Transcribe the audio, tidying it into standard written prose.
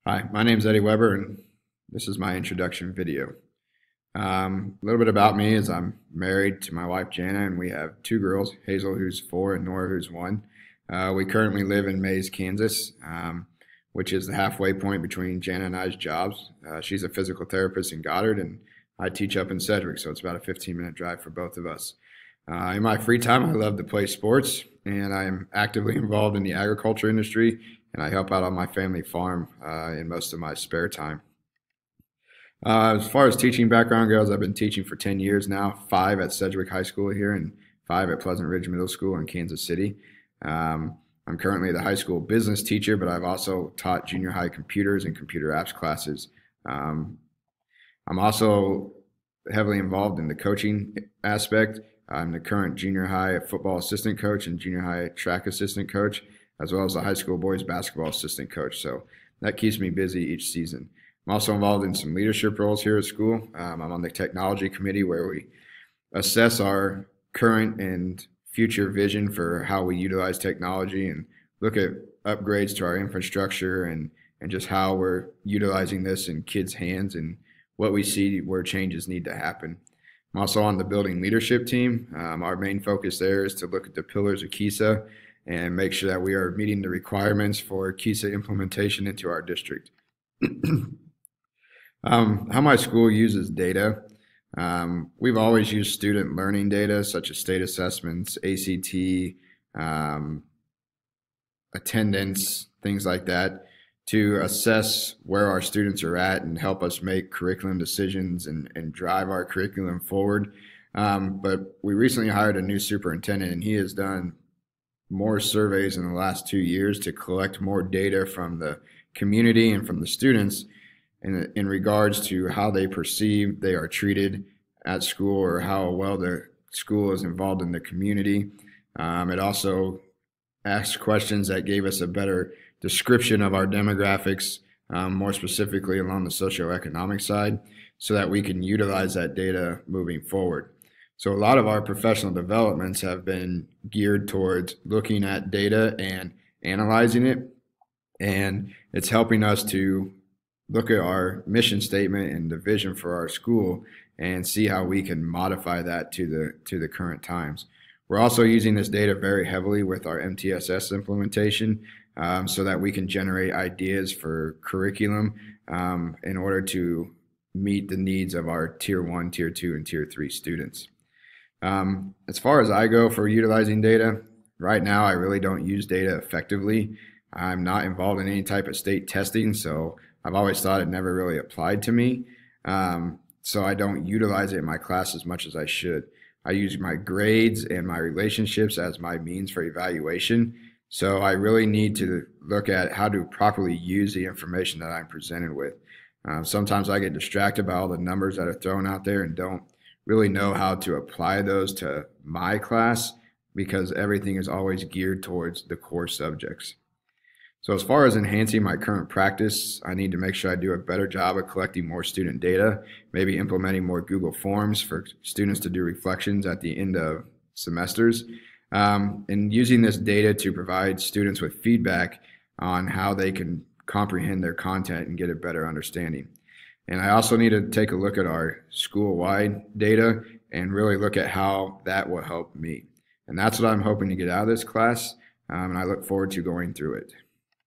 Hi, my name is Eddie Weber, and this is my introduction video. A little bit about me is I'm married to my wife Jana, and we have two girls, Hazel, who's 4, and Nora, who's 1. We currently live in Mays, Kansas, which is the halfway point between Jana and I's jobs. She's a physical therapist in Goddard, and I teach up in Sedgwick, so it's about a 15-minute drive for both of us. In my free time, I love to play sports, and I'm actively involved in the agriculture industry, and I help out on my family farm in most of my spare time. As far as teaching background goes, I've been teaching for 10 years now, 5 at Sedgwick High School here and 5 at Pleasant Ridge Middle School in Kansas City. I'm currently the high school business teacher, but I've also taught junior high computers and computer apps classes. I'm also heavily involved in the coaching aspect. I'm the current junior high football assistant coach and junior high track assistant coach, as well as the high school boys basketball assistant coach. So that keeps me busy each season. I'm also involved in some leadership roles here at school. I'm on the technology committee where we assess our current and future vision for how we utilize technology and look at upgrades to our infrastructure and just how we're utilizing this in kids' hands and what we see where changes need to happen. I'm also on the building leadership team. Our main focus there is to look at the pillars of KISA and make sure that we are meeting the requirements for KISA implementation into our district. How my school uses data. We've always used student learning data such as state assessments, ACT, attendance, things like that, to assess where our students are at and help us make curriculum decisions and drive our curriculum forward. But we recently hired a new superintendent, and he has done more surveys in the last 2 years to collect more data from the community and from the students in regards to how they perceive they are treated at school or how well the school is involved in the community. It also asked questions that gave us a better description of our demographics, more specifically along the socioeconomic side, so that we can utilize that data moving forward. So a lot of our professional developments have been geared towards looking at data and analyzing it, and it's helping us to look at our mission statement and the vision for our school and see how we can modify that to the current times. We're also using this data very heavily with our MTSS implementation so that we can generate ideas for curriculum in order to meet the needs of our Tier 1, Tier 2, and Tier 3 students. As far as I go for utilizing data, right now I really don't use data effectively. I'm not involved in any type of state testing, so I've always thought it never really applied to me. So I don't utilize it in my class as much as I should. I use my grades and my relationships as my means for evaluation. So I really need to look at how to properly use the information that I'm presented with. Sometimes I get distracted by all the numbers that are thrown out there and don't really know how to apply those to my class because everything is always geared towards the core subjects. So as far as enhancing my current practice, I need to make sure I do a better job of collecting more student data, maybe implementing more Google Forms for students to do reflections at the end of semesters, and using this data to provide students with feedback on how they can comprehend their content and get a better understanding. And I also need to take a look at our school-wide data and really look at how that will help me. And that's what I'm hoping to get out of this class, and I look forward to going through it.